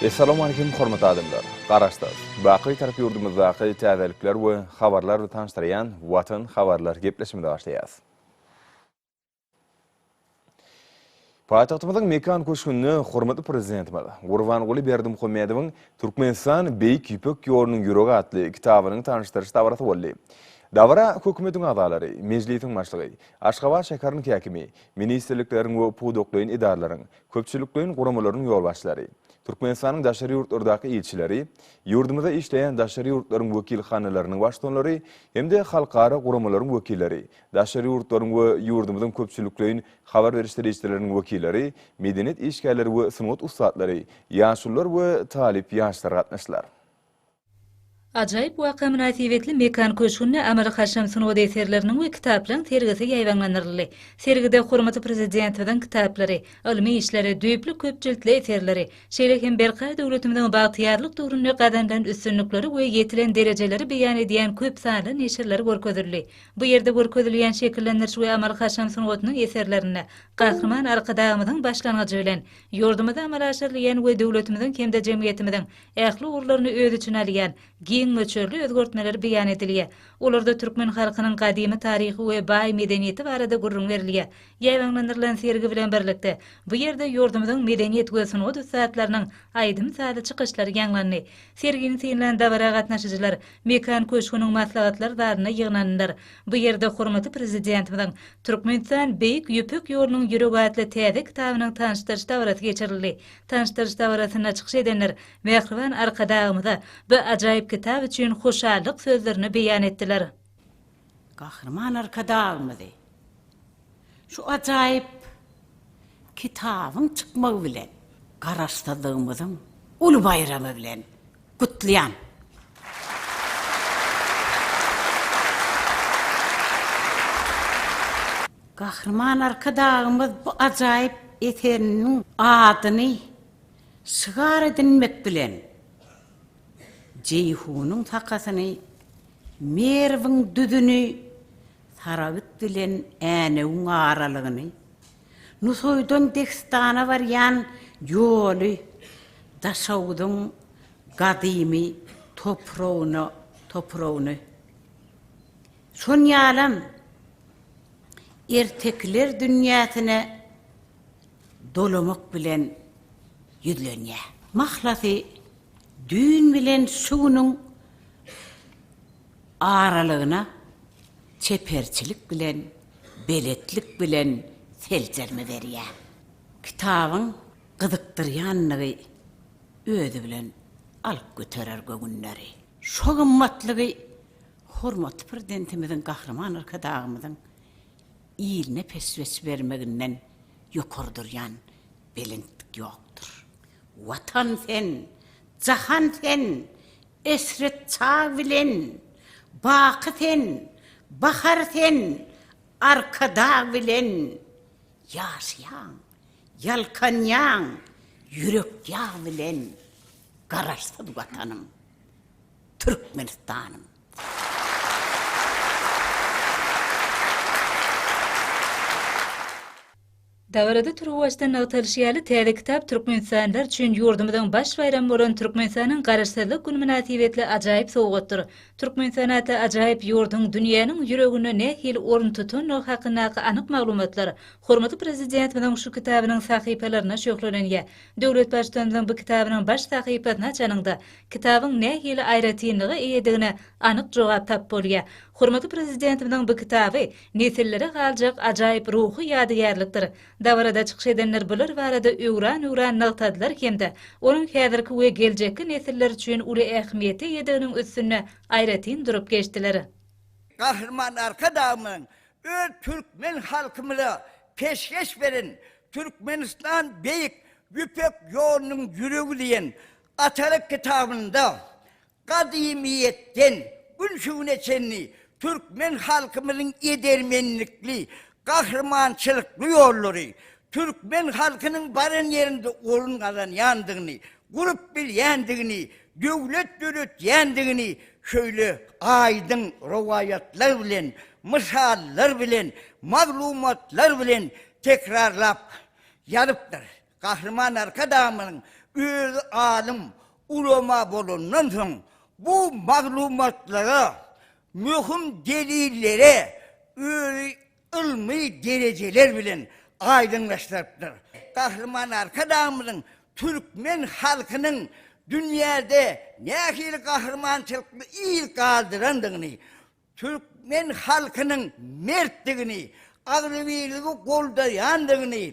Assalamu alaikum hormatly adamlar. Garaşlar. Baqy tarap yurdumuzdaqy täzelikler we habarlar tanıştıran Watan habarlar gepleşmede başlayýas. Paýtagtymyzyň mekan köşkünde hormatly prezidentimiz Gurbanguly Berdimuhammedowyň Türkmenistan beýik ýüpek ýolunyň ýüregi atly kitabynyň tanışdyryş dabarasy boldy. Dabara hökümetiň agdalary, mejlisiň başlygy, Aşgabat şäheriniň häkimi, ministrlikleriň we puwdoklaryň idaralaryň, köpçülikliň guramalaryň ýolbaşçylary, Türkmenistanyň daşary ýurtlardaky elçileri, ýurdumyzda işleýän daşary ýurtlaryň wekilhanalarynyň başdanlary hemde halkara guramalaryň wekilleri, daşary ýurtlaryň we ýurdumyzyň köpçülikliň habar berişdirýärläriniň wekilleri, medeniýet işgärleri we sunat ustatlary, ýaşullar we talip ýaşlar gatnaşdylar. Ajaýyp waka münasibetli mekan köşkünde Amerika Haşam Sunwat eserleriniň we kitaplaryň tergisi ýaýbanlanyrly. Sergide hormatly prezidentimiň kitaplary, ilmi işleri, düýpli köpçülükli eserleri, şeýlehem berka döwletimiziň bagtyarlyk döwründe gadandan üstünlikleri we ýetilen derejeleri beýan edýän köp sanly neşirler görkezildi. Bu ýerde görkezilýän şekillendiriş we Amerika Haşam Sunwatynyň eserlerine Gahrman arkadagymyzyň başlangyjy bilen ýurdumyzda amalaşyrylýan we döwletimiziň hemde jemgyýetimiziň ähli urlaryny öz üçin alýan möçörli özgörtmeler beýan edilýär. Olarda türkmen halkynyň gadymy taryhy we baý medeniýeti barada gurrun berilýär. Ýaýbanlandyrylan sergi bilen birlikde bu ýerde ýurdumyzyň medeniýet we sunat üstatlarynyň aýdym sady çykyşlary ýanglandy. Sergini synlan dabara gatnaşyjylar mekan köşküniň maslahatlar daryna ýygnandylar. Bu ýerde hormatly prezidentimiň Türkmenistan beýik ýüpek ýolunyň ýüregi atly täze kitabynyň tanışdyryş dabarasy geçirildi. Tanışdyryş dabarasyna çykyş edenler Mehriban arkadagymyza bu ajaýyp kitap üçin hoşallyk sözlerini beýan etdiler. Gahrman arkadagymyzy şu ajaýyp kitabyň çykmagy bilen garaşdardygymyzyň uly bayramy bilen gutlaýan. Gahrman arkadagymyz bu ajaýyp eseriniň adyny şygar edilmek bilen Ceyhunun takasyny, Merwiň düdüni, Sarabyt bilen änewiň aralygyny, Nusoýdan Degistana barýan ýoly, Daşawdyň gadymy topragyny. Şon ýalam ertekler dünýäsine dolamak bilen ýüzlenýär. Mahlasy düğün bilen suwunyň aralygyna çeperçilik bilen, beletlik bilen seljerme berýär. Kitabyň gyzykdyrýanlygy özü bilen alyp göterer gögünleri. Şo gymmatlygy hormatly prezidentimiziň Gahrman arkadagymyzyň iline peswes bermeginden ýokardyrýan belentlik ýokdur. Watan sen, Jahan sen, esret çağ bilen, bakı sen, bahar sen, arkada bilen, yaşayan, yalkanyan, yürek yağ bilen, garaşsız vatanım, Türkmenistanım. Dabarada Turgutjdan nagtalyşýaly täze kitap Türkmenistanlar üçin ýurdumyzyň baş bayramy bolan Türkmenistanyň garaşsyzlyk güni münasibetli ajaýyp sowgatdyr. Türkmenistanaty ajaýyp ýurdun dünýäniň ýüregine nähil orun tutanlygy hakynda anyk maglumatlar hormatly prezidentimiň şu kitabynyň sahypalaryna şöhretlenýär. Döwlet başçylygymyň bu kitabynyň baş sahypasyna açanynda kitabyň nähil aýratynlygy eýedigine anyk jogap tap bolýar. Hormatly prezidentimiň bu kitaby nesillere galjak ajaýyp ruhy ýadygarlykdyr. Dabarada çykyş edenler bular barada öwran nagtadylar hemde onun häzirki we geljekki nesiller üçin uly ähmiýeti ýediginiň üstüne aýratyn durup geçdiler. Gahrman arkadagymyň öz türkmen halkymyna peşkeş beren Türkmenistan beýik ýüpek ýolunyň ýüregi diýen atalyk kitabynda gadymiyetden günşüne çenli Türkmen halkymynyň edermenlikli Gahrmançylykly ýollary, Türkmen halkynyň baran ýerinde orun gazanýandygyny, gurup bilýändigini, döwlet ýönetýändigini şöyle aydın rivayetler bilen, misallar bilen, maglumatlar bilen tekrarlap yazıptır. Gahrman arkadamının öz alim ulama bolundan soň bu maglumatlara, mühim delillere, ilmi dereceler bilen aydınlaştırıptır. Kahraman arkadaşımızın Türkmen halkının dünyada nähili kahramançılıklı ilk kaldırandığını, Türkmen halkının mertligini, agreviligi goldaýandygini,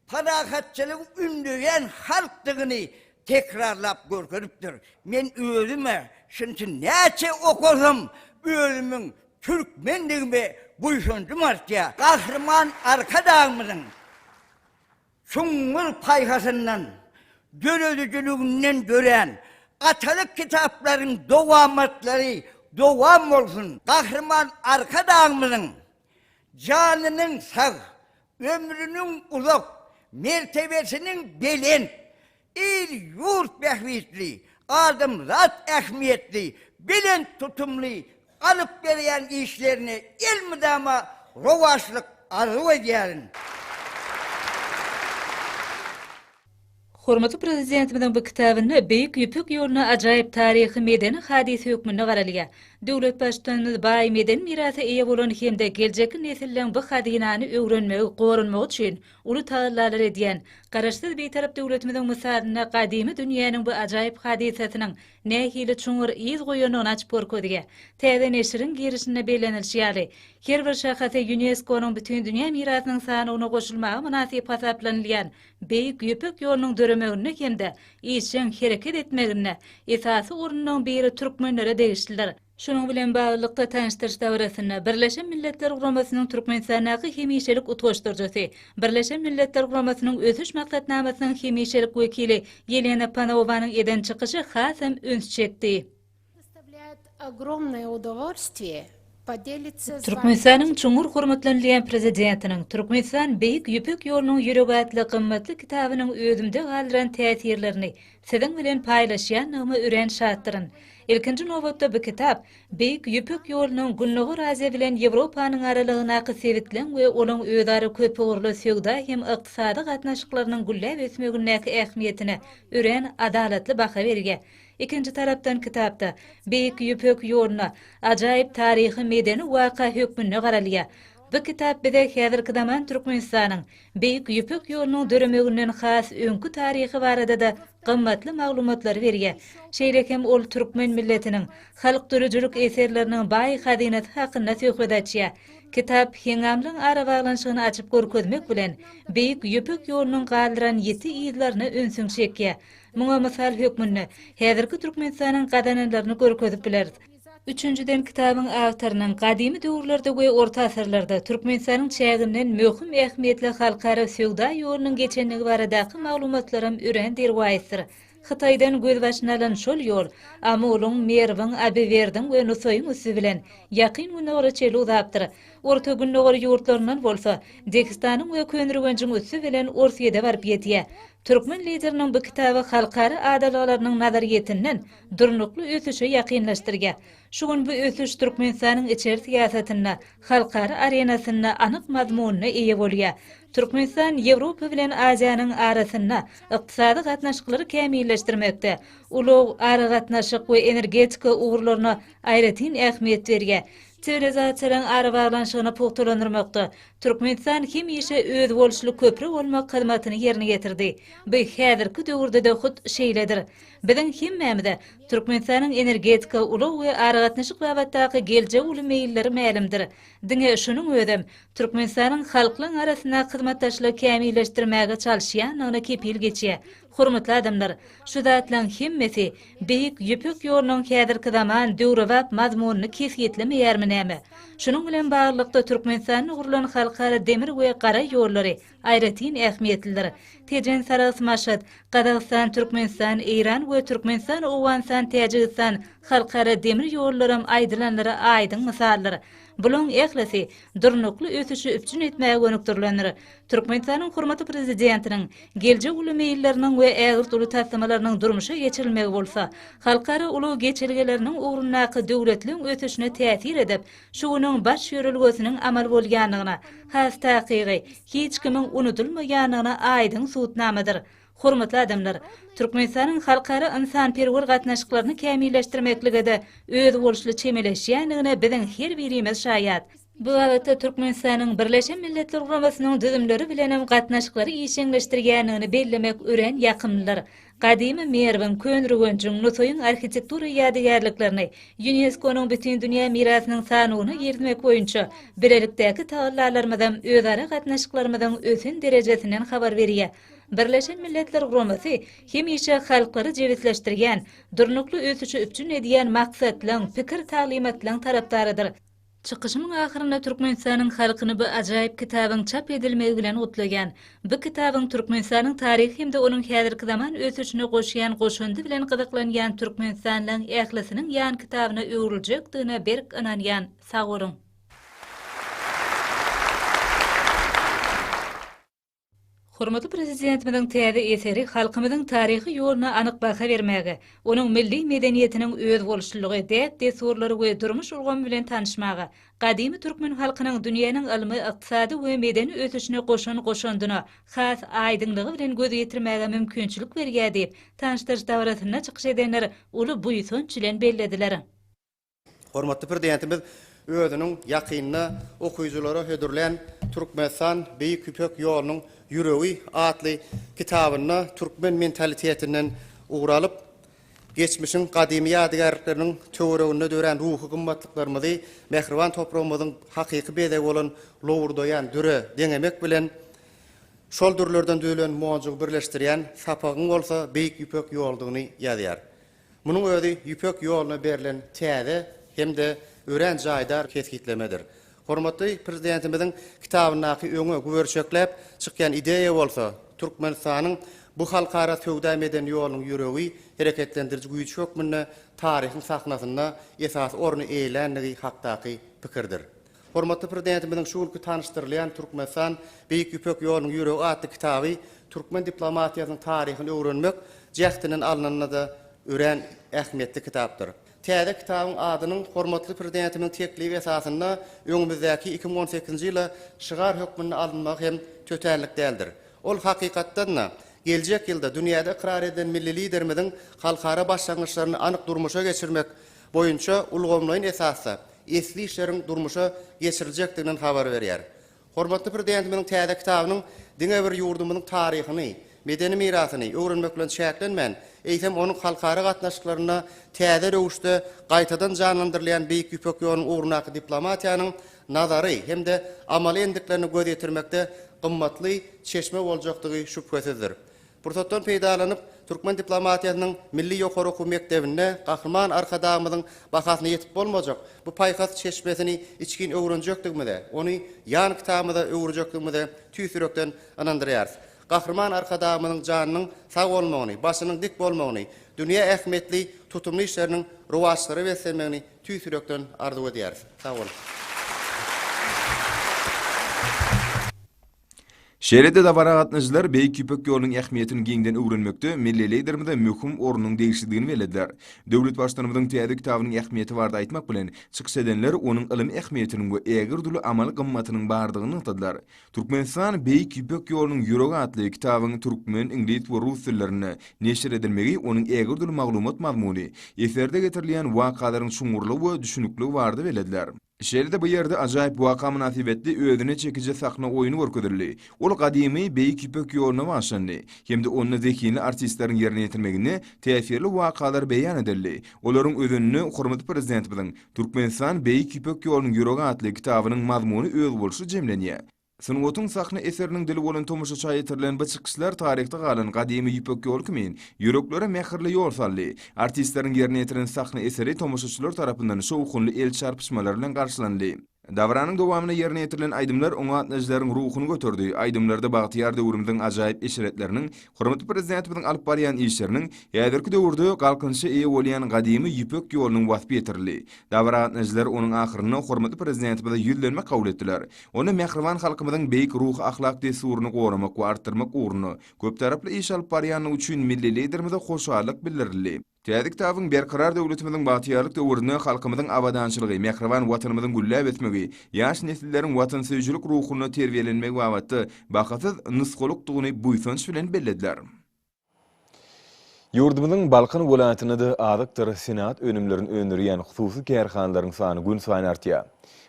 parakatçylygy ündüyen halkdygyny tekrarlap görkezipdir. Men özüme şunçy näçe okusam özümüň Türkmenligime buýsunjum artýar. Kahraman arkadaşymyzyň şuňmul paýhasyndan, dörözüjüliginden gören atalyk kitaplaryň dowamatlary dowam bolsun. Kahraman arkadaşymyzyň canının sağ, ömrünün uzak, mertebesinin belen, il yurt behvitli, adım zat ehmiyetli, bilen tutumlu, alıp gelen işlerini el müdama rovaşlık arzu ediyorum. Hormatly prezidentimiň bu kitabyny Beýik Ýüpük ýoluny ajaýyp taryhy medeni hadisy hökmüne garalýar. Döwlet başçylygyny baý meden mirasy eýe bolan hemde geljeki nesilleň bu hadynany öwrenmegi, gorunmagy üçin uly taýlarlar edýän garaşsyz beýtarap döwletimiň mysalyna gadymy dünýäniň bu ajaýyp hadisasynyň nähili çuňur ýyz goýanyny açyp görkezýär. Täze neşiriň girişine belenilýär. Her bir şahsy UNESCO-nyň bütün dünýä mirasynyň sanawyna goşulmagy munasyp hasaplanylýan Beýik Ýüpük ýolunyň döremegine hemde işin hereket etmegine esasy ornunyň biri türkmenlere degişdiler. Şunun bilen baglanykda tanıştyrış dawrasyna Birleşen Milletler Guramasynyň Türkmenistanaky hemişelik utgaşdyrjysy, Birleşen Milletler Guramasynyň ötüş maksatnamasynyň hemişelik wekili Yelena Panowanyň eden çykyşy hasam öns çekdi. Доставляет огромное удовольствие поделиться с вами. Türkmenistanyň çoňur hormatlanýan prezidentiniň Türkmenistan Beýik Ýüpük ýolunyň ýüregatly gymmatly kitabynyň özümde galdyran täsirlerini siziň bilen paýlaşýanymy ören şatdyryn. Ilkinji nowatda bu kitap Beýik Ýüpük ýolunyň Gülnur Raziýa bilen Ýewropanyň aralygyna sewitlen we olaň özara köp ugurly söwda hem ykdysady gatnaşyklarynyň güllep ösmegindäki ähmiýetine ören adalatly baha berýär. İkinci tarapdan kitapda Beýik Ýüpük ýoluny ajaýyp taryhy medeni waka hökmüne garalýar. Bu kitap bize häzirki zaman Türkmenistanyň Beýik Ýüpük ýolunyň döremeginden has öňkü taryhy barada da gymmatly maglumatlar berýär. Şeýlekem ol türkmen milletiniň halk dörejülük eserleriniň baý hadynasy hakynda söhbet Kitap heňamlyň ara baglanşygyny açyp görkezmek bilen Beýik Ýüpük ýolunyň galdyran ýeti ýyllaryny önsüň çekýär. Muňa mysal hökmünde häzirki Türkmenistanyň gadanalaryny görkezip bileris. Üçüncüden kitabyň awtorynyň gadymy döwürlerde we orta asyrlarda Türkmenistanyň çäginden möhüm ähmiýetli halkara söwda ýolunyň geçenligi baradaky maglumatlarym ören derwaýsyr. Xitaydan göz başyna alan şol ýol, ama olaň Merwin, Abiverdiň we Nusoýyň üstü bilen ýakyn günlere çeli uzapdyr. Orta günlere ýurtlaryndan bolsa, Degistanyň we Könürgenjiň üstü bilen Orsiýede barp ýetýär. Türkmen lideriniň bu kitaby halkara adalarynyň nazariýetinden durnukly ösüşe ýakynlaşdyrýar. Şugun bu ösüş Türkmenistanyň içer siýasatyna, halkara arenasyna anyk mazmunyna eýe bolýar. Türkmenistan Ýewropa bilen Aziýanyň arasyna ykdysady gatnaşyklary kämilleşdirmekde, ulug ara gatnaşyk we energetika ugurlaryna aýratyn ähmiýet berýär. Sivilizasiýalaryň ara baglanşygyny puhtalandyrmakda Türkmenistan hemişe öz bolşuly köprü bolmak hyzmatyny ýerine getirdi. Bu häzirki döwürde de hut şeýledir. Biziň hemmemizde Türkmenistanyň energetika ulug we ara gatnaşyk babatdaky geljek uly meýilleri mälimdir. Diňe şunuň özem Türkmenistanyň halklaryň arasyna hyzmatdaşlyk kämilleşdirmäge çalyşýanyna kepil geçýär. Hormatly adamlar, şu zatlaryň hemmesi Beýik Ýüpük ýolunyň häzirki zaman döwri we mazmunyny kesýetlemeýärmi näme? Şunuň bilen baglanykda Türkmenistanyň urulan halkara demir we gara ýollary aýratyn ähmiýetlidir. Tejen Saras Maşad, Gazagystan, Türkmenistan, Iran we Türkmenistan, Owganistan, Täjikistan halkara demir ýollarym aýdylanlara aýdyň mysallary. Bulun ehlesi durnukly ösüşi üpçün etmäge gönükdirilendir. Türkmenistanyň hormatly prezidentiniň geljek uly meýilleriniň we ägirt uly taslamalarynyn durmuşa geçirilmegi bolsa, halkara uly geçirgeleriniň ugrundaky döwletliň ösüşine täsir edip, şunyň baş ýörelgesiniň amal bolýanyna has takygy hiç kimiň unutulmaýanyna aýdyň suwtnamadyr. Hormatly adamlar, Türkmenistanyň halkara insanperwer gatnaşyklaryny kämilleşdirmekligede öz bolşly çemeleşýändigine biziň her birimiz şaýat. Bu wagtda Türkmenistanyň Birleşen Milletler Guramasynyň düzümleri bilenem gatnaşyklary işeňleşdirýändigini bellemek ören ýakymlylar. Gadymy Merwin Könrügönçüň Nutoyň arhitektura ýadygarlyklarını UNESCO-nyň bütün dünýä mirasynyň sanyny ýerdirmek boýunça bilelikdäki taýlarlarymyzdan özara gatnaşyklarymyzdan ösen derejesiniň habar berýär. Birleşen Milletler Guramasy hemişe halklary jewitleşdirýän, durnukly ösüşi üçin edýän maksatlaň, pikir taýlimatlaň tarapdarydyr. Çıkışımın ahırında Türkmenistanyň halkyny bu ajaýyp kitabyň çap edilmegi bilen gutlagan. Bu kitabyň Türkmenistanyň taryhy hem-de onuň häzirki zaman ösüşine goşýan goşundy bilen gyzyklanýan Türkmenistanyň ählisiniň ýan kitabyna öwriljekdigine berk inanýan. Sag bolun. Hormatly prezidentimiň täze eseri halkymyzyň taryhy ýoluna anyk baha bermäge, onuň milli medeniýetiniň öz bolşulygy, desurlary we durmuş ulgamy bilen tanışmagy, gadymy türkmen halkynyň dünýäniň ilmi, ykdysady we medeni ösüşine goşandyna has aýdynlygy bilen göz ýetirmäge mümkinçilik berýär diýip tanışdyryş dawratyna çykyş edenler uly buýsun bilen bellediler. Hormatly prezidentimiz özüniň ýakynyna okuyjylara hödürlen Türkmenistan Beýik Küpek ýolunyň Ýüregi adly kitabyna türkmen mentalitetinden uğralyp geçmişin gadymy ýadygarlyklarynyň töwereginde dören ruhy gymmatlyklarymy mehriban toprağymyzyň hakyky bedegi bolan lowurdaýan düre deňemek bilen şol dürlerden dölen moňjygy birleşdirýän sapagyň bolsa Beýik Küpek ýoldygyny ýazýar. Munyň özi Küpek ýoluna berilen täze hem-de ören jaýdar keskitlemedir. Hormatly prezidentimiziň kitabynaky öňe güwerçekläp çykýan ideýa bolsa, Türkmenistanyň bu halkara söwda meden ýolunyň ýüregi hereketlendiriji güýç hökmünde taryhyň saknasyna esas orny eýlendigi hakdaky pikirdir. Hormatly prezidentimiziň şuwlky tanışdyrylýan Türkmenistan Beýik Küpek ýolunyň ýüregi adly kitaby türkmen diplomatiýasynyň taryhyny öwrenmek jähtiniň alanyna da ören ähmiýetli kitapdyr. Täze kitabyň adynyň hormatly prezidentimiň teklibi esasynda öňümüzdäki 2018-nji ýyla şygar hökmüni alınmak hem tötälik däldir. Ol hakykatdan geljek ýylda dünýäde ikrar eden milli liderimiziň halkara başlangyçlaryny anyk durmuşa geçirmek boýunça ulgamlaryň esasy esli işleriň durmuşa geçiriljekdigini habar berýär. Hormatly prezidentimiň täze kitabynyň diňe bir ýurdumynyň taryhyny, medeni mirasyny öwrenmek bilen şäklenmän, eýsem onuň halkara gatnaşyklaryna täze rewişde gaýtadan janlandyrylýan Beýik Küpek ýolunyň uğrunaky diplomatiýanyň nazary hem-de amal endiklerini göz ýetirmekde gymmatly çeşme boljakdygy şüphesizdir. Bursatdan peýdalanyp türkmen diplomatiýasynyň milli ýokary okuw mektebine gahrman arkadamyzyň bahasyna ýetip bolmajak. Bu paýhas çeşmesini içkin öwrenjekdigimde, ony ýan kitabymyzda öwrenjekdigimde tüýsürekden anandyrýar. Gahrman arkadamynyň janynyň sag bolmagyny, başynyň dik bolmagyny, dünýä ähmiýetli tutumly işleriniň rowaçlary beselmegini tüýsürekden arzu edýär. Sag bolun. Şeýlede dawara gatnaşyjylar Beýik Küpek ýolunyň ähmiýetini giňden öwrenmekde milli liderimize möhüm ornuň değişikdigini belediler. Döwlet başlanymyzyň täze kitabynyň ähmiýeti barada aýtmak bilen çykyş edenler onuň ilim ähmiýetiniň we ägirdili amal gymmatynyň bardygyny ýytadylar. Türkmenistan Beýik Küpek ýolunyň ýüregi adly kitabyň türkmen, ingliz we rus tillerinde neşir edilmegi onuň ägirdili maglumat mazmuny, eserde getirilýän wakalaryň şuňurly we düşünükligi barada belediler. Şeýlede bu ýerde ajaýyp waka münasibetli özüne çekije sakna oýuny görkezildi. Ol gadymy Beýik Küpek ýoluny başlandy. Hemde onu zekini artistleriň ýerine ýetirmegini täsirli wakalar beýan edildi. Olaryň özünü hormatly prezidentimiň Türkmenistan Beýik Küpek ýolunyň ýüregi adly kitabynyň mazmuny öz bolşy jemlenýär. Sunwatun sakna eseriniň dili bolan tomoşaça ýetirilen bu çykyslar taryhda galan gadymy Küpek ýol kimin ýüreklere mähirli ýol saldy. Artistleriň ýerine ýetiren sakna eseri tomoşaçylar tarapyndan şowkunly el çarpışmalary bilen garşylandy. Davranyň dowamyna ýerine ýetirilen aýdymlar oňa atnaşylaryň ruhuny götürdi. Aýdymlarda Bagtyar döwrümiň ajaýyp eşeretleriniň, hormatly prezidentimiň alyp barýan işleriniň ýa-da döwürde galkynşy eýe bolýan gadymy Küpek ýolunyň wasfy ýetirildi. Dawra atnaşylar onuň ahyryna hormatly prezidentimize ýüzlenme kabul etdiler. Onu mehriban halkymyzyň beýik ruh ahlak desuruny goramak we artdyrmak uğruna köp taraply iş alyp barýany üçin milli liderimize hoşallyk bildirildi. Täze kitabyň berkarar döwletimiziň batyarlyk döwrüne halkymyzyň abadançylygy, mehriban watanymyzyň gülläp etmegi, ýaş nesilleriň watansöwçülük ruhuny terbiýelenmegi wagtynda bahasyz nusgulukdygyny buýsanç bilen bellediler. Yurdumuzun Balkan vilayetinde de adıktır senat önümlerin önürüyen hususi kärhanlaryň sany gün saýyn artýar.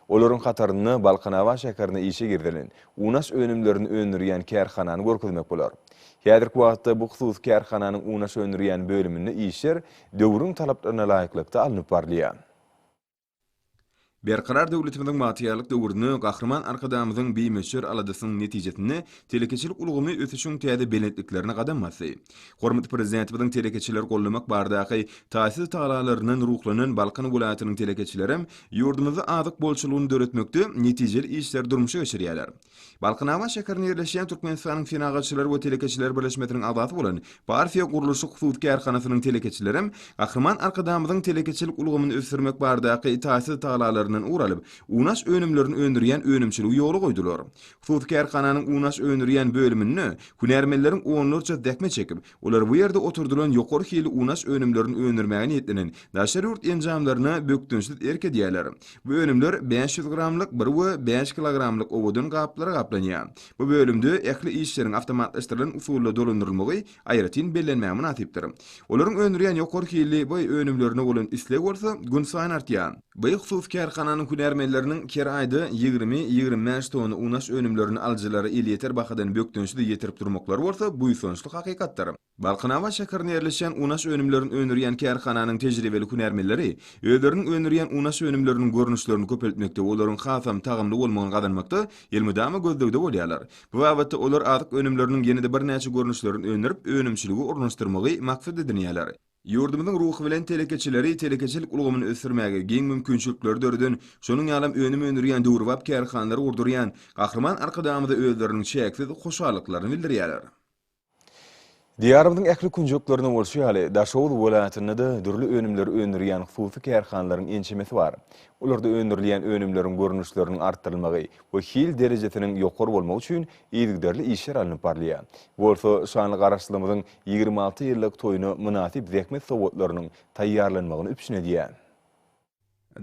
Olaryň kataryny Balkan awa şäkerini işe girdilen, unaş önümlerini önürüyen kärhanany görkezmek bolar. Häzirki wagtda bu hususi kärhananyň unaş önürüyen bölümini işler döwrüň talaplaryna laýyklykda alınıp barlýar. Berqarar döwletimiziň materiallyk döwrüni gahrman arkadamyzyň beýmeşer aladasynyň netijesini telekeçilik ulgumy ösüşüň täze belentliklerini gadammasy. Hormatly prezidentimiziň telekeçiler gollamak bardaky taýsy taýlalarynyň ruhlanan Balkan welaýatynyň telekeçileri ýurdumyzda azyk bolçulugyny döretmekde netijeli işler durmuşa geçirýärler. Balkan awa şäkerini ýerleşýän Türkmenistanyň Finagaçylar we Telekeçiler birleşmesiniň agaty bolan Barfiýa guruluşy hususi kärhanasynyň telekeçileri gahrman arkadamyzyň telekeçilik ulgumy ösürmek bardaky taýsy taýlalaryny uralyp, unaş önümlerini öndürýän önümçiligi ýoly goýdular. Hususi kärhananyň unaş öndürýän bölümini hünärmenleriň onlarça dekme çekip, olar bu ýerde oturdulan ýokary hili unaş önümlerini öndürmäge niýetlenen daşary ýurt enjamlaryna bökdünçli erke diýerler. Bu önümler 500 gramlyk 1 we 5 kilogramlyk owudun gaplara gaplanýar. Bu bölümde ekli işleriň awtomatlaşdyrylan usulla dolandyrylmagy aýratyn bellenmäge münasipdir. Olaryň öndürýän ýokary hili bu önümlerine bolan isleg bolsa gün saýyn artýar. Bu hususi kärhananyň hünärmenleriniň ker aýda 20-25 tonu unaş önümlerini aljylary elýeter bahadan bökdünçli ýetirip durmaklary bolsa bu ýsonçly hakykatdyr. Balkan awa şäkerini ýerleşýän unaş önümlerini önürýän kärhananyň tejribeli hünärmenleri özleriniň önürýän unaş önümleriniň görnüşlerini köpeltmekde, olaryň hasam tagymly bolmagyny gadanmakda ýelmedäme gözlegde bolýarlar. Bu wagtda olar azyk önümleriniň ýene-de bir näçe görnüşlerini önürip önümçiligi ornaşdyrmagy maksat edinýärler. Yurdumyzyň ruhy bilen telekeçileri telekeçilik ulgumy ösürmäge giň mümkinçilikleri döredin, şonuň ýalym önüm önürýän döwrwap kärhanlary urdurýan gahrman arkadamyda özleriniň şeksiz hoşallyklaryny bildirýärler. Diyarımızın ekli kunjuklarına bolşy ýaly Daşowuz welaýatynda da dürli önümleri önürýän hususi kärhanlaryň ençemesi bar. Ularda önürilýän önümleriň görnüşleriniň artdyrylmagy we hil derejesiniň ýokary bolmagy üçin ýigderli işler alınıp barlýar. Bolsa şanly garaşdyrmamyzyň 26 ýyllyk toýuny münasip zähmet sowatlarynyň taýýarlanmagyny üpsün edýär.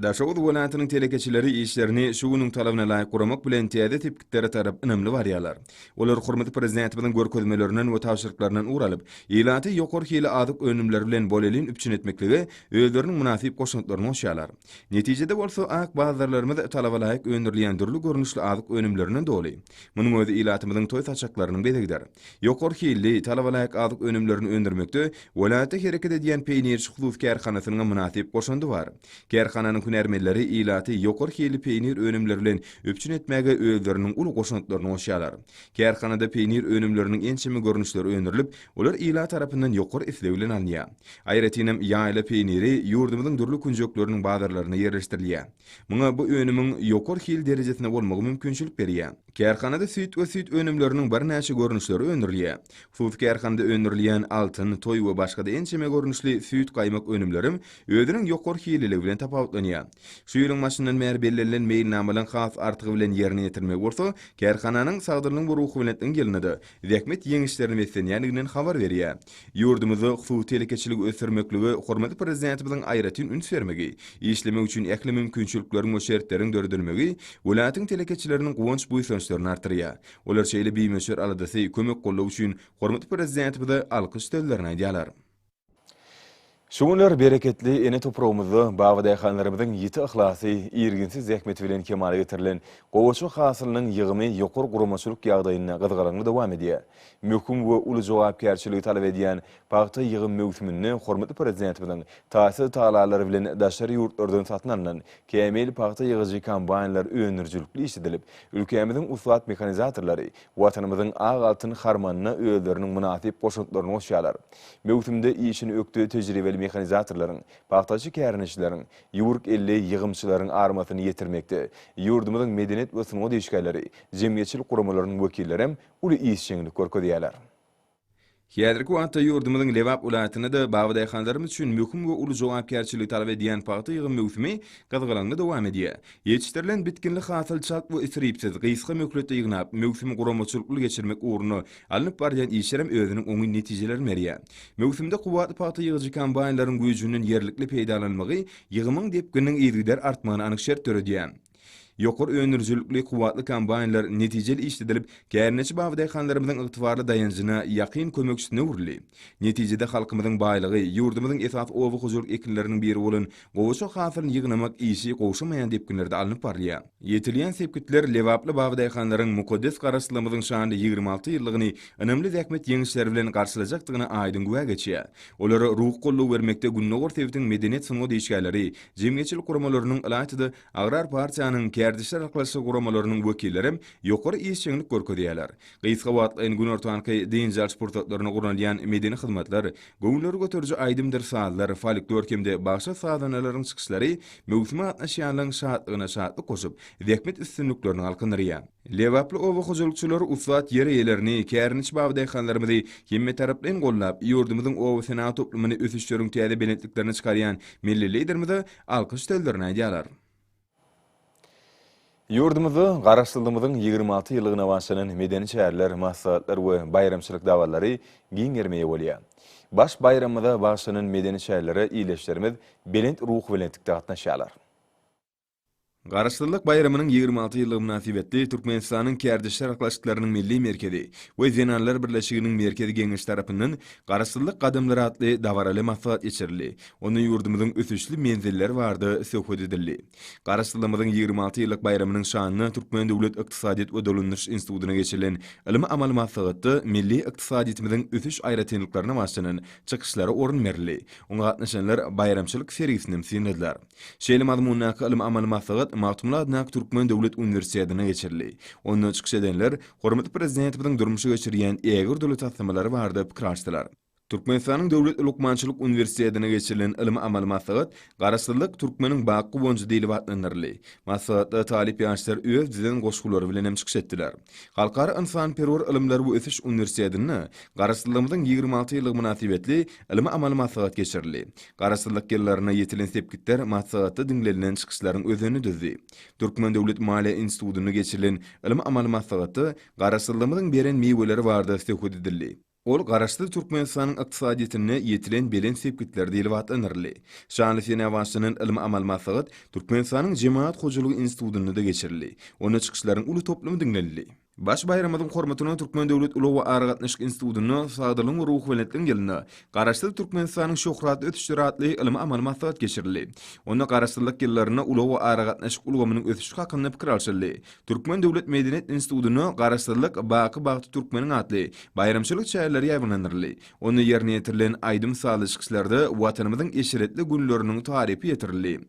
Daşowuz welaýatynyň telekeçileri işlerini şugynyň talabyna laýyk guramak bilen täze tepkitlere tarap önemli barýarlar. Olar hormatly prezidentimiziň görkezmelerinden we taşdyryklaryndan uralyp, ýylaty ýokary hili azyk önümler bilen bolelin üpçün etmekligi özleriniň münasip goşuntlaryny oşýarlar. Netijede bolsa ak bazarlarymyz talaba laýyk öndürilýän dürli görnüşli azyk önümlerinden doly. Munyň özi ýylatymyzyň toý taçaklarynyň bedegidir. Ýokary hili talaba laýyk azyk önümlerini öndürmekde welaýatda hereket edýän peýnir hususi kärhanasynyň münasip goşundy bar. Kärhananyň hünärmenleri ýylaty ýokary hili peýnir önümleri bilen öpçün etmäge özleriniň uly goşuntlaryny oşýarlar. Kärhanada peýnir önümleriniň ençemi görnüşleri öndürilip, olar ýylat tarapyndan ýokary isleg bilen alınýar. Aýratynam ýaýla peýniri ýurdumyzyň dürli kunjuklarynň bazarlaryna ýerleşdirilýär. Muňa bu önümüň ýokary hil derejesine bolmagy mümkinçilik berýär. Kärhanada süýt we süýt önümleriniň bir näçe görnüşleri öndürilýär. Hususi kärhanada öndürilýän altyn, toý we başga-da ençeme görnüşli süýt gaýmak önümlerim özüniň ýokary hililigi bilen tapawutlanýar. Şu ýylyň başyndan bäri bellenlen meýilnamalan has artygy bilen ýerine ýetirmek bolsa, kärhananyň sagdyrynyň bu ruhy bilen gelnidi. Zähmet ýeňişlerini meslenýänliginden habar berýär. Ýurdumyzda hususi telekeçilik ösürmekligi hormatly prezidentimiziň aýratyn üns bermegi, işlemek üçin ähli mümkinçilikleriň we şertleriň döredilmegi welaýatyň telekeçileriniň gowunç bu ýsonçlaryny artyrýar. Olar şeýle beýmeşer aladasy kömek gollaw üçin hormatly prezidentimize alkyş döwlerini aýdýarlar. Şuňlar bereketli ene toprağımızda bagda ýakanlarymyzyň ýiti ihlasy, ýerginsiz zähmeti bilen kemale getirilen gowaçy hasylynyň ýygymy ýokary guramaçylyk ýagdaýyna gyzgalanly dowam edýär. Möhüm we uly jogapkärçiligi talap edýän bagda ýygym möhümini hormatly prezidentimiziň taýsy taýlalary bilen daşary ýurtlardan satyn alynan kämel bagda ýygyjy kombaýnlar önürjülükli işledilip, ülkemiziň uslat mekanizatorlary watanymyzyň ag altyn harmanyna özleriniň münasip goşuntlaryny oşýarlar. Möhümde işini ökdü tejribeli mekanizatorlaryň, bagdaçy kärnişleriň, ýuruk elli ýygymçylaryň armasyny ýetirmekde. Ýurdumyzyň medeniýet we sunma diýişkäleri, jemgyýetçilik guramalarynyň wekilleri hem uly işçilik görkezýärler. Häzirki wagtda ýurdumyzyň Lewap welaýatyna da bagda ýakanlarymyz üçin möhüm we uly jogapkärçiligi talap edýän bagda ýygym möhümi gyzgalanly dowam edýär. Ýetişdirilen bitkinli hasylçylyk we isripsiz gysga möhletde ýygnap möhümi guramaçylykly geçirmek uğruna alınıp barýan işler hem özüniň oňy netijelerini berýär. Möhümde kuwatly bagda ýygyjy kombaýnlaryň güýjünün ýerlikli peýdalanmagy ýygymyň depkiniň ýergider artmagyna anyk şert töredýär. ýokary önürjülükli kuwatly kampaniýalar netijeli işledilip, gärneçi bawdaýkanlarymyzyň ygtybarly dayanjyna ýakyn kömekçisine urildi. Netijede halkymyzyň baýlygy, ýurdumyzyň esas owy huzurlyk ekinleriniň biri bolan gowuşa hasylyny ýygnamak işi gowşamaýan depkinlerde alınıp barýar. Ýetilýän sepkitler lewaply bawdaýkanlaryň mukaddes garaşdyrmamyzyň şanly 26 ýyllygyny önemli zähmet ýeňişleri bilen garşylajakdygyna aýdyn güwä geçýär. Olar ruh golluw bermekde Günnogor Tewtiň medeniýet sunuw diýişgäleri, jemgyýetçilik guramalarynyň ýatydy agrar partiýanyň kärdişler aklaşy guramalarynyň wekilleri ýokary işçilik görkezýärler. Gysga wagtlaryň gün ortaňky diňjal sportlaryna guranýan medeni hyzmatlar, göňülleri götürjü aýdymdyr saatlar, folklor kemde başga sadanalaryň çykyşlary mewsuma atnaşýanlyň şatlygyna şatlyk goşup, zähmet üstünlüklerini alkynarýar. Lewaply owa huzurlukçylary usat ýer eýlerini, kärniç bawdaýkanlarymyzy hemme tarapdan gollap, ýurdumyzyň owa sena toplumyny ösüşdürüň täze belentliklerini çykarýan milli liderimizi alkyş tellerine aýdýarlar. Ýurdumyzy garaşdyrmamyzyň 26 ýyllygyna başlanan medeni şäherler, maksatlar we bayramçylyk dawalary giň germeýe bolýar. Baş bayramyda başlanan medeni şäherlere iýleşlerimiz belent ruh belentlikde gatnaşýarlar. Garaşdyrlyk bayramynyň 26 ýyllygy münasibetli Türkmenistanyň kärdişler aklaşyklarynyň milli merkezi we Zenanlar birleşiginiň merkezi geňiş tarapyndan Garaşdyrlyk gadamlary atly dawaraly maksat geçirildi. Onu ýurdumyzyň ösüşli menzilleri bardy söhbet edildi. Garaşdyrmamyzyň 26 ýyllyk bayramynyň şanyny Türkmen Döwlet Ykdysadyýet we Dolanyş institutyna geçirilen ilmi amal maksaty milli ykdysadyýetimiziň ösüş aýratynlyklaryna başlanan çykyşlary orun berli. Oňa gatnaşanlar bayramçylyk sergisini temsil Şeýle mazmunnaky ilmi amal maksaty Mahtumlar adına Türkmen Döwlet Üniversitesi'ne geçirildi. Onu çıkış edenler, hormatly prezidentimiziň durmuşy geçirýän ägir döwlet atsamalary bardy pikir açdylar. Türkmenistanyň Döwlet Lukmançylyk Üniversitesi'ne geçirilen ilmi amal maksaty garaşdyrlyk türkmeniň baky bonjy dili batlanyrly. Maksatda talip ýaşlar öz dilen goşgulary bilen çıkış etdiler. Halkara insan perwer ilimler bu ösüş üniversitetini garaşdyrlygymyzyň 26 ýyllyk münasibetli ilmi amal maksaty geçirildi. Garaşdyrlyk ýyllaryna ýetilen sepkitler maksatda dinlenilen çykyşlaryň özüni düzdi. Türkmen Döwlet Maliýe Institutyny geçirilen ilmi amal maksaty garaşdyrlygymyzyň beren meýweleri bardy söhbet edildi. Ol garaşdy Türkmenistanyň ykdysadyýetine ýetilen belen sepkitler diýilip atlanyrly. Şanly Senawasynyň ilmi amal maksaty Türkmenistanyň Jemaat Hojalygy Institutyny da geçirildi. Onu çykyşlaryň uly toplumy dinlenildi. Baş bayramynyň hormatyna Türkmen Döwlet Ulaw we Aragatnaşyk Institutyny sagdylyň we ruh welentligiň gelini garaşdy Türkmenistanyň şöhraty ötüşleri atly ilmi amal maksaty geçirildi. Onu garaşdyrlyk ýyllaryna Ulaw we Aragatnaşyk ulgamynyň ötüşi hakynda pikir alşyldy. Türkmen Döwlet Medeniýet Institutyny garaşdyrlyk baky bagty türkmeniň atly bayramçylyk şäherleri ýaýbanlanyrly. Onu ýerine ýetirilen aýdym salyşyklerde watanymyzyň eşeretli günleriniň taryhy ýetirildi.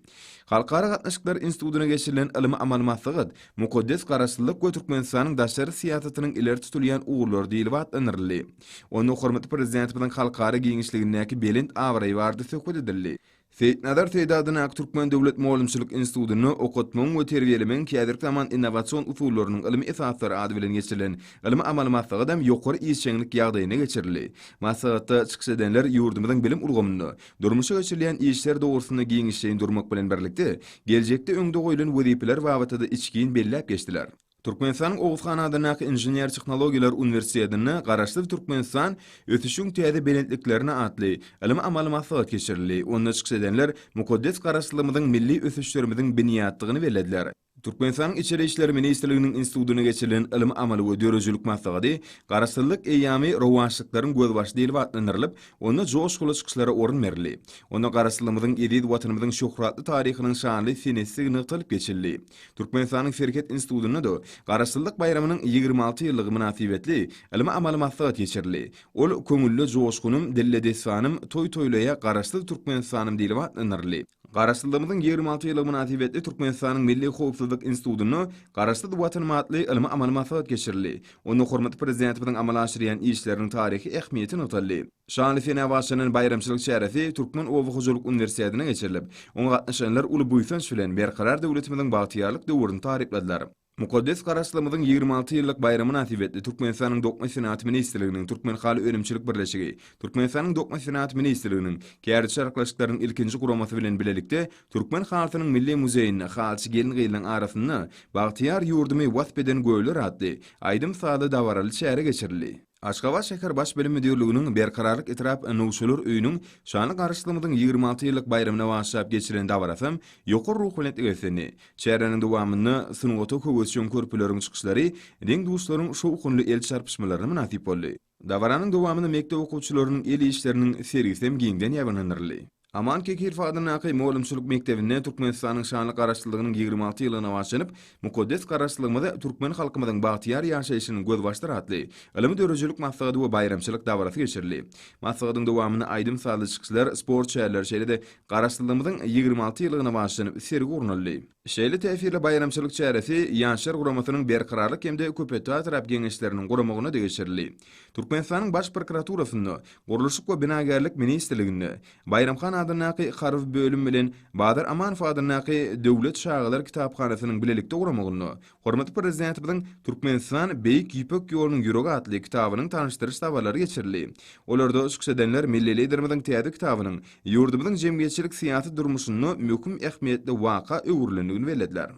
Halkara gatnaşyklar institutyna geçirilen ilmi amal maksaty mukaddes garaşdyrlyk we Türkmenistanyň daşary siýasatynyň ileri tutulýan uğurlary diýilip atlanyrly. Onu hormatly prezidentimiziň halkara giňişligindäki belent awray bardy söhbet edildi. Seýitnazar Seýdadyň Türkmen Döwlet Moğolumçylyk Institutyny okutmaň we terbiýelemeň kädirki zaman innowasion usullarynyň ilmi esaslary ady bilen geçirilen ilmi amal maksaty ýokary işçilik ýagdaýyna geçirildi. Maksatda çykyş edenler ýurdumyzyň bilim urgamyny, durmuşa geçirilen işler dogrusyna giňişleýin durmak bilen birlikde geljekde öňde goýulan wezipeler babatyda içkiň belläp geçdiler. Türkmenistanyň Owuzhan adynaky Inженер Tehnologiýalar Üniversitetine garaşdy Türkmenistan ötüşüň täze belentliklerine atly ilmi amal maksaty geçirildi. Onda çykyş edenler mukaddes garaşdyrmamyzyň milli ösüşlerimiziň biniýatdygyny bellädiler. Türkmenistanyň İçeri işleri Ministrliginiň institutyna geçirilen ilmi amal we dörejülük maksaty garaşdyrlyk eýami rowançlyklaryň gözbaşy diýilip atlanyrlyp, onda joşguly çykyşlara orun berili. Onda garaşdyrmamyzyň edid watanymyzyň şöhratly taryhynyň şanly senesi nykdylyp geçirildi. Türkmenistanyň Ferket institutyna da garaşdyrlyk bayramynyň 26 ýyllygy münasibetli ilmi amal maksaty geçirildi. Ol köňüllü joşgunum dille deswanym toý-toýlaýa garaşdy Türkmenistanym diýilip atlanyrly. Garaşdyrlygymyzyň 26 ýyllygy münasibetli Türkmenistanyň Milli Howpsuzlyk Institutyny garaşdy watan matly ilmi amal maksaty geçirildi. Onu hormatly prezidentimiziň amala aşyrýan işleriniň taryhy ähmiýetini öteldi. Şanly Senawasynyň bayramçylyk şähereti Türkmen Owa Hojalyk Üniversitesi'ne geçirilip, oňa gatnaşanlar uly buýsanç bilen berqarar döwletimiziň bagtýarlyk döwrüni tarypladiler. Mukaddes garaşdyrmamyzyň 26 ýyllyk bayramy münasibetli Türkmenistanyň Dokma Senat Ministrliginiň Türkmen Haly Öňümçilik Birleşigi, Türkmenistanyň Dokma Senat Ministrliginiň kärdişler aklaşyklarynyň ilkinji guramasy bilen bilelikde Türkmen halatynyň milli muzeýine halçy gelin gyýylan arasynda bagtyar ýurdumy wasp eden göýler atly aýdym saly dawaraly şähere geçirildi. Aşgabat şäher baş bölüm müdürlüğünün berkararlyk etrap nowşular öýünüň şanly garaşdyrmydyň 26 ýyllyk bayramasyna başlap geçiren dabarasym ýokur ruhlanetli gösterdi. Çärenin dowamyny synygoto köwüsçün körpüleriň çykyşlary, deň duşlaryň şo ukunly el çarpyşmalaryna münasip boldy. Dabaranyň dowamyny mektep okuwçylarynyň el işleriniň sergisem giňden ýabananyrly. Aman Kekir Fadırnaqy Moğolumçuluk Mektebinde Türkmenistanyň şanly garaşdyrlygynyň 26 ýylyna başlanyp, mukaddes garaşdyrlygynda Türkmen halkymyň bagtyar ýaşaýyşynyň göz başlaratly. Ilimi dörejilik maksady we bayramçylyk dabarasy geçirildi. Maksadyň dowamyny aýdym sazly çykyşlar, sport şäherler şeýle-de garaşdyrlygymyň 26 ýylyna başlanyp sergi urnaldy. Şeýle täsirli bayramçylyk çäresi ýanşar guramasynyň berkararlyk hemde köpetli atrap geňeşleriniň guramagyna geçirildi. Türkmenistanyň baş prokuraturasyny, Guruluşyk we Binagerlik ministrligini, Bayramxan Adyrnaqy Harf bölüm bilen Badar Amanov Adyrnaqy Döwlet Şagylar kitapxanasynyň bilelikde guramagyny, hormatly prezidentimiň Türkmenistan Beýik Ýüpek ýolunyň ýüregi atly kitabynyň tanışdyryş dabarlary geçirildi. Olarda şüksedenler milli liderimiň täze kitabynyň ýurdumyzyň jemgyýetçilik syýasy durmuşyny möhüm ähmiýetli waka öwürlendigini belediler.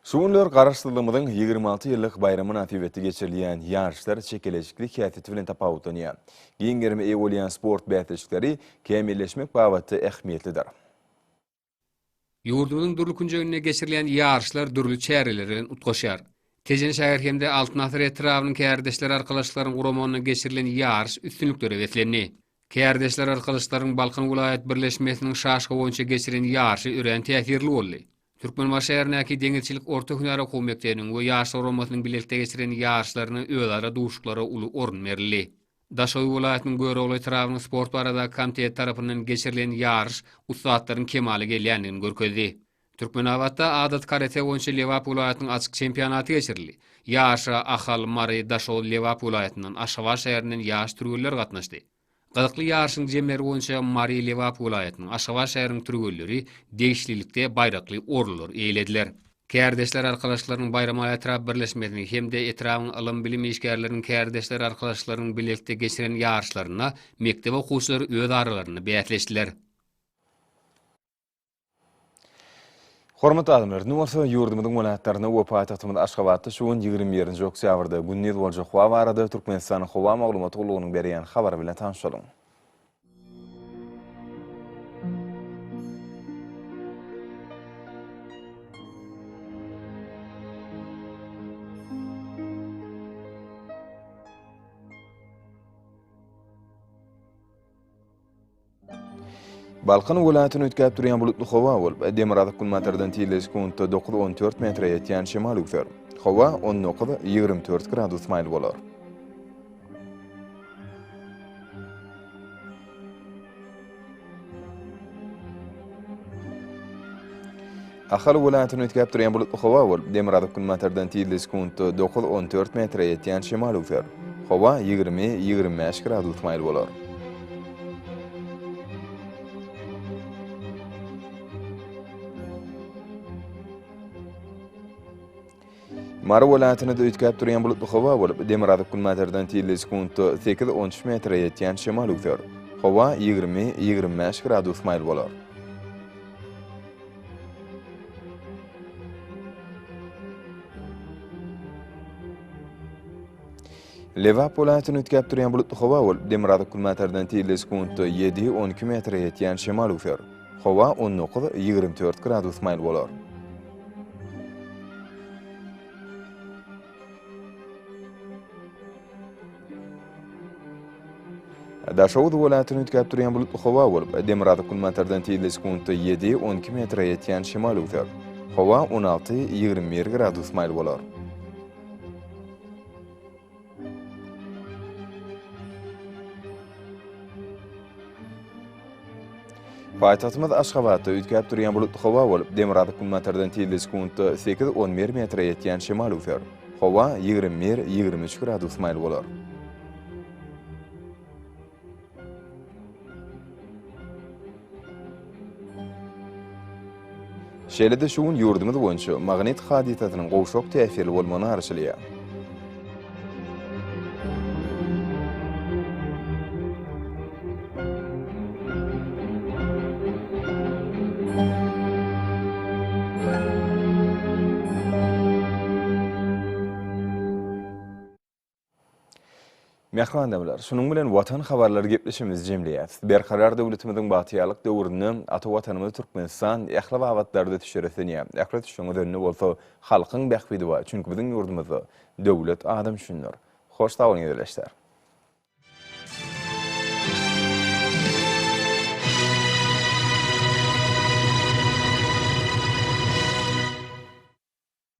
Şuňlar garaşdyrlygymyň 26 ýyllyk bayramy natywetli geçirilýän ýarşlar çekeleşikli häsiýeti bilen tapawutlanýar. Giňgerme eýolýan sport bätleşikleri kämilleşmek babatda ähmiýetlidir. Ýurdumyň durly günjegine geçirilýän ýarşlar durly çärelerden utgaşýar. Tejen şäher hemde Altyn Asr etrawynyň kärdeşler arkadaşlaryň guramanyna geçirilen ýarş üstünlükleri wetlenni. Kärdeşler arkadaşlaryň Balkan vilayet birleşmesiniň şaşgy boýunça geçirilen ýarşy ören täsirli boldy. Türkmenbaş şäherindäki deňizçilik orta hünär okuw mekdebiniň we ýaş guramasynyň bilelikde geçirilen ýarşlaryny özara duşuklara uly orun berildi. Daşoy vilayatynyň Göreğli etrawynyň sport barada komitet tarapyndan geçirilen ýarş ustatlaryň kemaly gelýändigini görkezdi. Türkmenawatda adat karate boýunça Lewap vilayatynyň açyk çempionaty geçirildi. Ýaşa Ahal Mary Daşow Lewap vilayatyndan Aşgabat şäherinden ýaş türgüller gatnaşdy. Gydykly ýarşyň jemleri boýunça Mary Lewap vilayatynyň Aşgabat şäheriniň türgülleri degişlilikde bayrakly orlular eýlediler. Kärdeşler arkadaşlarynyň bayrama etrap birleşmesini hemde etrawyň ylym bilim işgärleriniň kärdeşler arkadaşlarynyň bilelikde geçiren ýarşlaryna mektep okuwçylary öz aralaryny bätleşdiler. Hormatly adamlar, numarsa ýurdumyň welaýatlaryna we paýtagtymyň Aşgabatda şuň 21-nji oktýabrda günnet boljak hawa barada Türkmenistanyň hawa maglumaty gulugynyň berýän habar bilen tanışalyň. Balkan welaýatyny ötkäp durýan bulutly hawa bolup, Demirada kulmatardan teleskont 9-14 metre ýetýän şemal üser. Hawa 19-24 gradus maýl bolar. Ahal welaýatyny ötkäp durýan bulutly hawa bolup, Demirada kulmatardan teleskont 9-14 metre ýetýän şemal üser. Hawa 20-25 gradus maýl bolar. Mara welaýatyny da ötkäp durýan bulutly hawa bolup, Demirada kulmatardan teleskont 8-13 metre ýetýän şemal üser. Hawa 20-25 gradus maýl bolar. Lewap welaýatyny ötkäp durýan bulutly hawa bolup, Demirada kulmatardan teleskont 7-12 metre ýetýän şemal üser. Hawa 19-24 gradus maýl bolar. Daşow welaýatyny ötkäp durýan bulutly hawa bolup, Demirada kulmatardan teleskont 7-12 metre ýetýän şemal üser. Hawa 16-21 gradus maýl bolar. Paýtagtymyz Aşgabatda ötkäp durýan bulutly hawa bolup, Demirada kulmatardan teleskont 8-11 metre ýetýän şemal üser. Hawa 21-23 gradus maýl bolar. Şeýle-de şuň ýurdumyz boýunça magnet hadisatynyň gowşak täsirli bolmagyny arşylýar. Mehman demler, şunun bilen watan habarlary gepleşimiz jemleýär. Berkarar döwletimiziň batyýalyk döwrüni ata watanymyz Türkmenistan ähli wagtlarda düşeresenýär. Ähli şoňa dönne bolsa halkyň bähbidi bar. Çünki biziň ýurdumyzda döwlet adam düşünýär. Hoş taýyň edilýär.